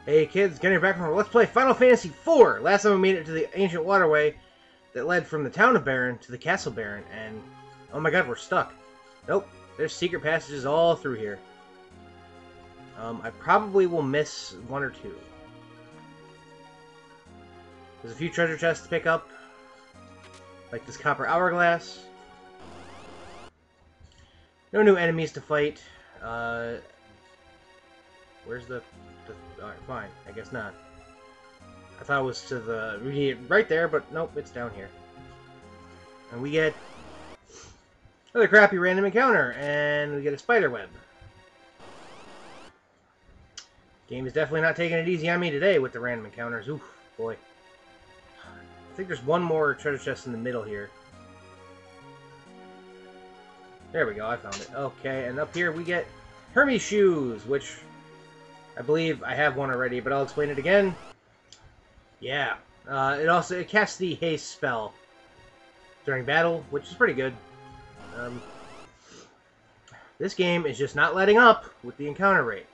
Hey kids, Gjenrei back from Let's Play Final Fantasy IV! Last time we made it to the ancient waterway that led from the town of Baron to the castle Baron, and oh my god, we're stuck. Nope, there's secret passages all through here. I probably will miss one or two. There's a few treasure chests to pick up, like this copper hourglass. No new enemies to fight. Where's the alright, fine. I guess not. I thought it was to the... right there, but nope, it's down here. And we get another crappy random encounter, and we get a spider web. Game is definitely not taking it easy on me today with the random encounters. Oof, boy. I think there's one more treasure chest in the middle here. There we go, I found it. Okay, and up here we get Hermes shoes, which I believe I have one already, but I'll explain it again. Yeah. It casts the haste spell during battle, which is pretty good. This game is just not letting up with the encounter rate.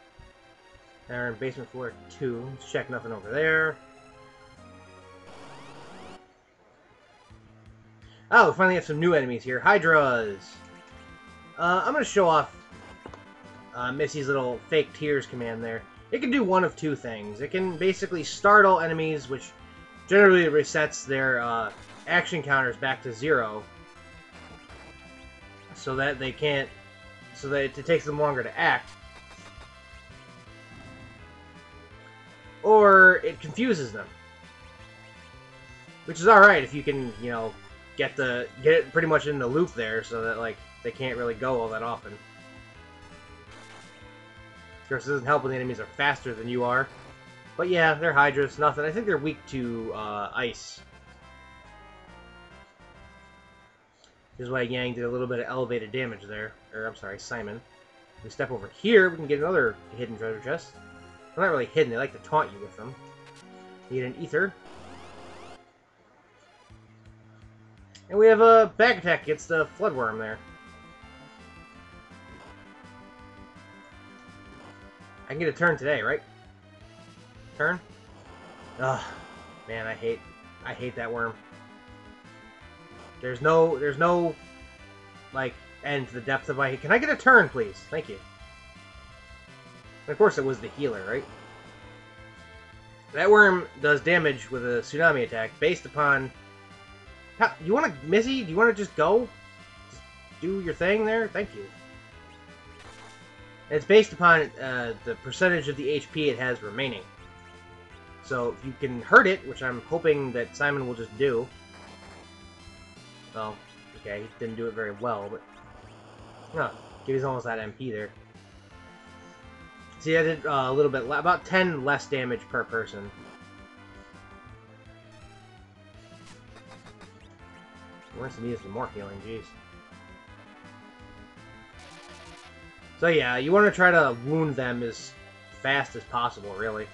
Now we're in basement floor 2. Let's check nothing over there. Oh, we finally have some new enemies here. Hydras! I'm going to show off Missy's little fake tears command there. It can do one of two things. It can basically startle enemies, which generally resets their action counters back to 0. So that they can't... so that it takes them longer to act. Or it confuses them. Which is alright if you can, you know, get it pretty much in the loop there so that, like, they can't really go all that often. Of course, it doesn't help when the enemies are faster than you are. But yeah, they're Hydras, nothing. I think they're weak to ice. This is why Yang did a little bit of elevated damage there. Or, I'm sorry, Simon. If we step over here, we can get another hidden treasure chest. Well, not really hidden, they like to taunt you with them. Need an ether. And we have a back attack against the floodworm there. I can get a turn today, right? Turn? Ugh, man, I hate that worm. There's no, like, end to the depth of my hate. Can I get a turn, please? Thank you. And of course it was the healer, right? That worm does damage with a tsunami attack based upon... You want to, Missy? Do you want to just go? Just do your thing there? Thank you. And it's based upon the percentage of the HP it has remaining. So if you can hurt it, which I'm hoping that Simon will just do. Well, okay, he didn't do it very well, but... Oh, he's almost at MP there. See, I did a little bit, about 10 less damage per person. We're going to need some more healing, jeez. So yeah, you want to try to wound them as fast as possible, really.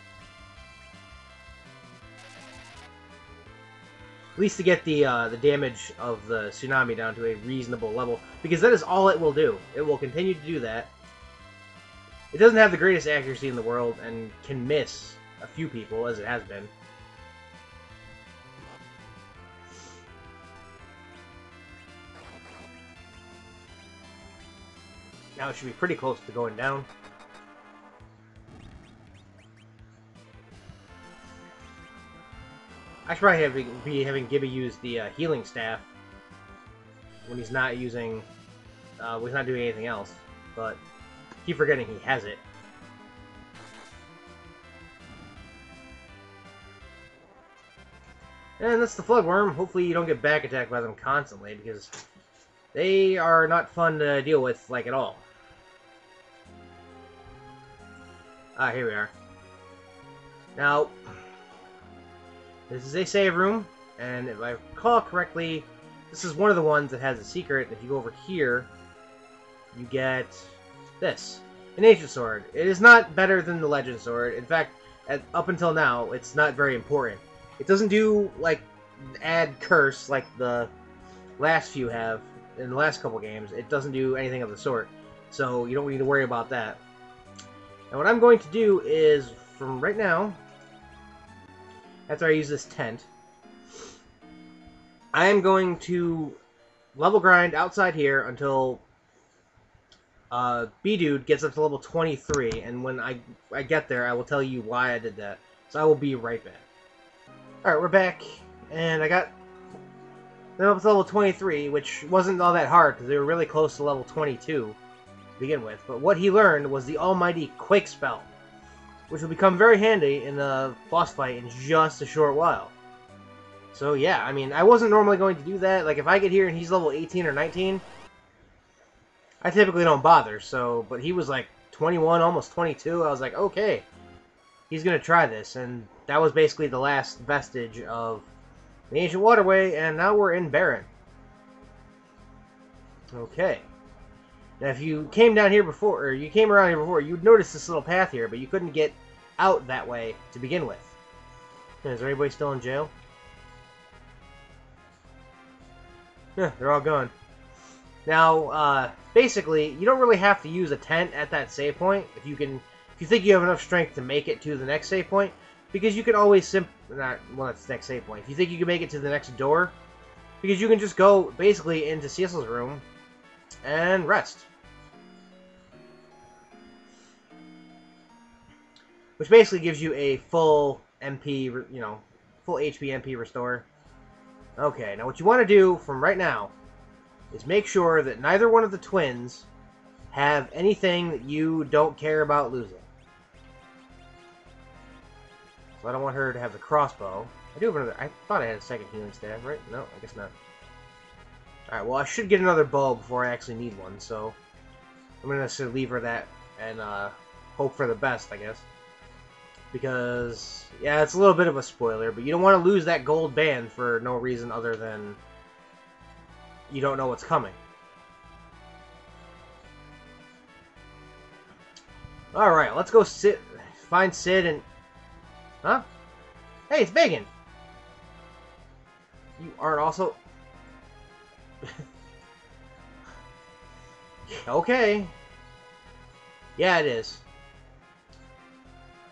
At least to get the damage of the tsunami down to a reasonable level, because that is all it will do. It will continue to do that. It doesn't have the greatest accuracy in the world, and can miss a few people, as it has been. Now it should be pretty close to going down. I should probably be having Gibby use the healing staff when he's not using, when he's not doing anything else. But I keep forgetting he has it. And that's the floodworm. Hopefully you don't get back attacked by them constantly, because they are not fun to deal with, like, at all. Ah, here we are. Now, this is a save room, and if I recall correctly, this is one of the ones that has a secret. If you go over here, you get this. An ancient sword. It is not better than the legend sword. In fact, up until now, it's not very important. It doesn't do, like, add curse like the last few have in the last couple games. It doesn't do anything of the sort. So you don't need to worry about that. And what I'm going to do is, from right now, after I use this tent, I am going to level grind outside here until B-Dude gets up to level 23, and when I get there, I will tell you why I did that. So I will be right back. Alright, we're back, and I got them up to level 23, which wasn't all that hard, because they were really close to level 22 to begin with. But what he learned was the almighty Quake spell, which will become very handy in the boss fight in just a short while. So yeah, I mean, I wasn't normally going to do that. Like, if I get here and he's level 18 or 19, I typically don't bother, so... But he was like 21, almost 22. I was like, okay, he's going to try this. And that was basically the last vestige of the Ancient Waterway, and now we're in Baron. Okay. Now, if you came down here before, or you came around here before, you'd notice this little path here, but you couldn't get out that way to begin with. Is there anybody still in jail? Yeah, they're all gone. Now, basically, you don't really have to use a tent at that save point if you think you have enough strength to make it to the next save point, because you can always that's the next save point. If you think you can make it to the next door, because you can just go basically into Cecil's room and rest, which basically gives you a full MP, full HP MP restore. Okay, now what you want to do from right now is make sure that neither one of the twins have anything that you don't care about losing. So I don't want her to have the crossbow. I do have another... I thought I had a second healing staff, right? No, I guess not. Alright, well, I should get another bow before I actually need one, so I'm going to leave her that and hope for the best, I guess. Because, yeah, it's a little bit of a spoiler, but you don't want to lose that gold band for no reason other than you don't know what's coming. Alright, let's go find Sid and... Huh? Hey, it's Bacon! You aren't also... Okay. Yeah, it is.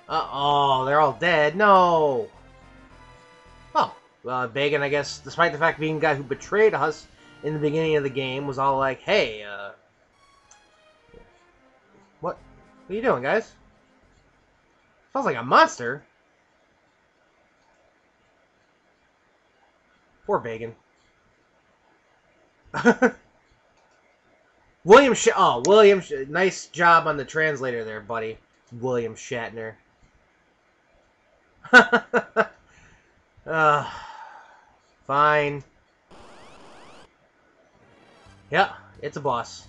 Uh-oh, they're all dead. No! Oh, Bacon, I guess, despite the fact of being the guy who betrayed us in the beginning of the game, was all like, hey, What are you doing, guys? Sounds like a monster. Poor Bacon. William nice job on the translator there, buddy. William Shatner. Fine. Yeah, it's a boss.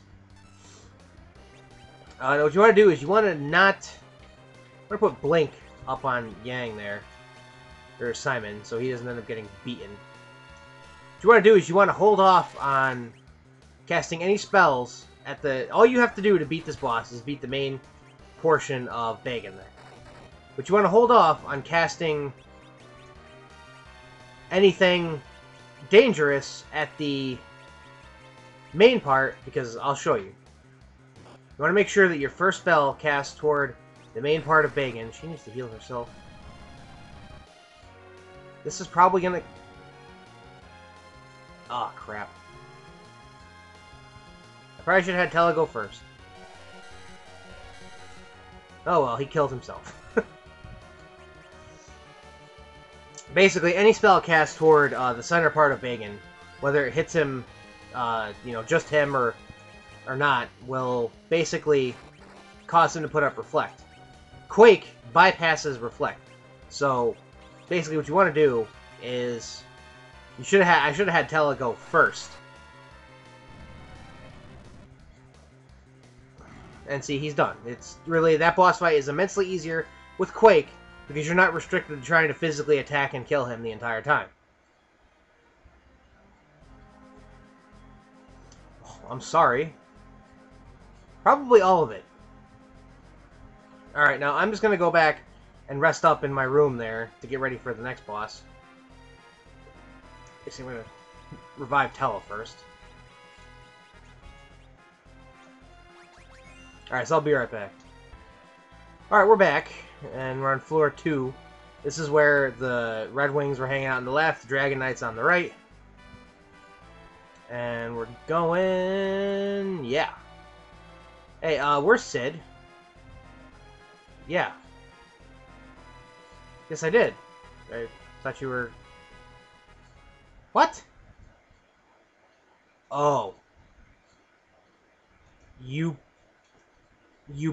What you want to do is you want to put Blink up on Yang there, or Simon, so he doesn't end up getting beaten. What you want to do is you want to hold off on casting any spells at the... All you have to do to beat this boss is beat the main portion of Bacon there. But you want to hold off on casting anything dangerous at the main part, because I'll show you. You want to make sure that your first spell casts toward the main part of Bacon. She needs to heal herself. This is probably gonna... Oh, crap. I probably should have had Tella go first. Oh well, he killed himself. Basically, any spell cast toward the center part of Bacon, whether it hits him, just him or not, will basically cause him to put up Reflect. Quake bypasses Reflect. So, basically what you want to do is... I should have had Tella go first. And see, he's done. It's really... That boss fight is immensely easier with Quake, because you're not restricted to trying to physically attack and kill him the entire time. Oh, I'm sorry. Probably all of it. Alright, now I'm just going to go back and rest up in my room there to get ready for the next boss. I guess I'm going to revive Tella first. Alright, so I'll be right back. Alright, we're back, and we're on floor 2. This is where the Red Wings were hanging out on the left, the Dragon Knights on the right. And we're going... yeah. Hey, where's Sid? Yeah. Yes, I did. I thought you were... What? Oh. You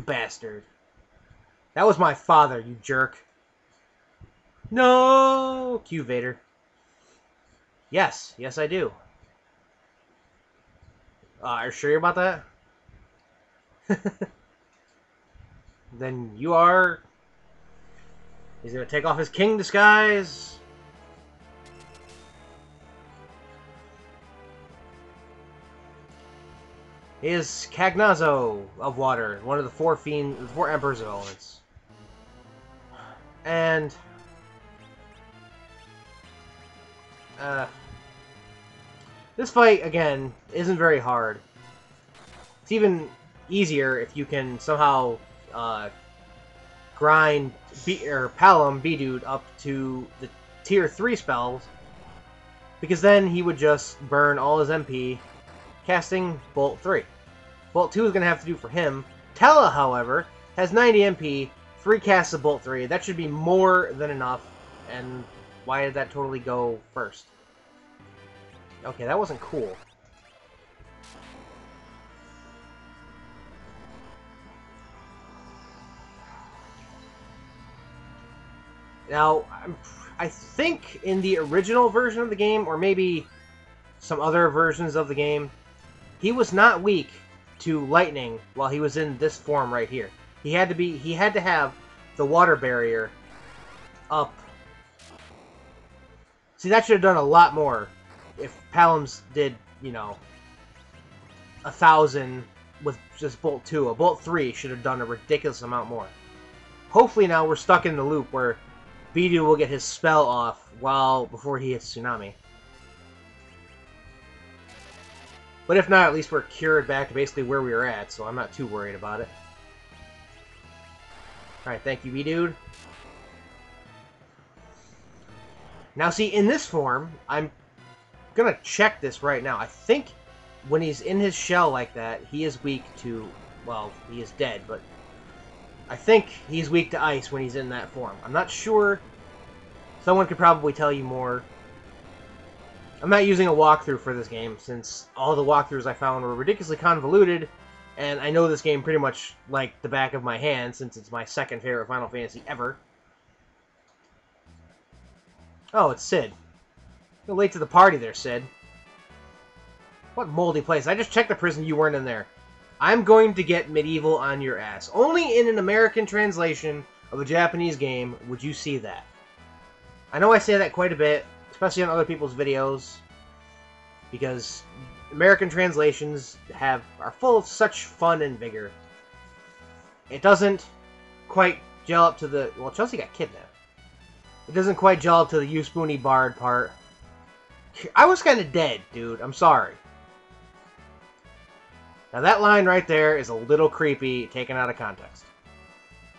bastard. That was my father, you jerk. No! Q Vader. Yes, yes I do. Are you sure about that? Then you are... He's gonna take off his king disguise. He is Cagnazo of water, one of the four emperors of elements. And... this fight, again, isn't very hard. It's even easier if you can somehow grind Palom B-Dude up to the tier 3 spells, because then he would just burn all his MP casting Bolt 3. Bolt 2 is going to have to do for him. Tella, however, has 90 MP, 3 casts of Bolt 3. That should be more than enough, and why did that totally go first? Okay, that wasn't cool. Now, I think in the original version of the game, or maybe some other versions of the game, he was not weak to lightning while he was in this form right here. He had to have the water barrier up. See, that should have done a lot more if Palom's did, you know, 1,000 with just Bolt 2. A Bolt 3 should have done a ridiculous amount more. Hopefully now we're stuck in the loop where Bidu will get his spell off before he hits Tsunami. But if not, at least we're cured back to basically where we were at, so I'm not too worried about it. Alright, thank you, B-Dude. Now, see, in this form, I'm gonna check this right now. I think when he's in his shell like that, he is weak to... well, he is dead, but... I think he's weak to ice when he's in that form. I'm not sure. Someone could probably tell you more. I'm not using a walkthrough for this game, since all the walkthroughs I found were ridiculously convoluted, and I know this game pretty much like the back of my hand, since it's my second favorite Final Fantasy ever. Oh, it's Sid. You're late to the party there, Sid. What moldy place. I just checked the prison, you weren't in there. I'm going to get medieval on your ass. Only in an American translation of a Japanese game would you see that. I know I say that quite a bit, especially on other people's videos, because American translations are full of such fun and vigor. It doesn't quite gel up to the... well, Chelsea got kidnapped. It doesn't quite gel up to the You Spoony Bard part. I was kind of dead, dude. I'm sorry. Now that line right there is a little creepy, taken out of context.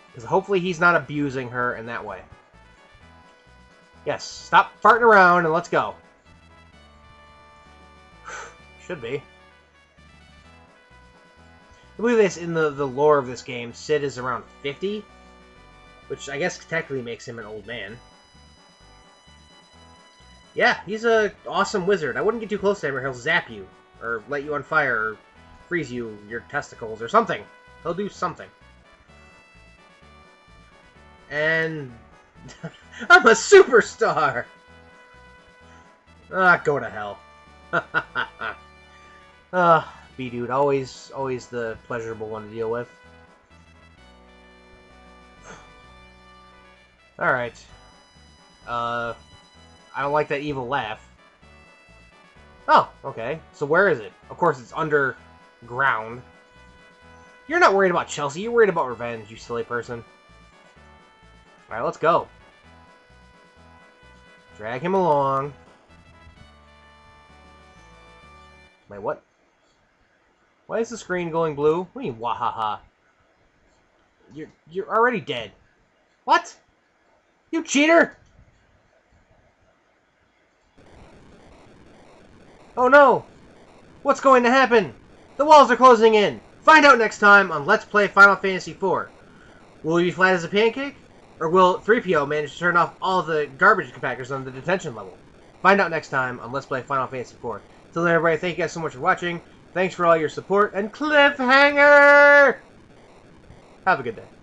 Because hopefully he's not abusing her in that way. Yes, stop farting around and let's go. Should be. I believe this in the lore of this game, Sid is around 50, which I guess technically makes him an old man. Yeah, he's a awesome wizard. I wouldn't get too close to him or he'll zap you, or light you on fire, or freeze you, your testicles, or something. He'll do something. And... I'm a superstar! Ah, go to hell. B-Dude, always the pleasurable one to deal with. Alright. I don't like that evil laugh. Oh, okay. So where is it? Of course it's underground. You're not worried about Chelsea, you're worried about revenge, you silly person. Alright, let's go. Drag him along. Wait, what? Why is the screen going blue? What do you mean, wahaha? You're already dead. What? You cheater! Oh no! What's going to happen? The walls are closing in! Find out next time on Let's Play Final Fantasy IV. Will we be flat as a pancake? Or will 3PO manage to turn off all the garbage compactors on the detention level? Find out next time on Let's Play Final Fantasy IV. Till then, everybody, thank you guys so much for watching. Thanks for all your support, and cliffhanger! Have a good day.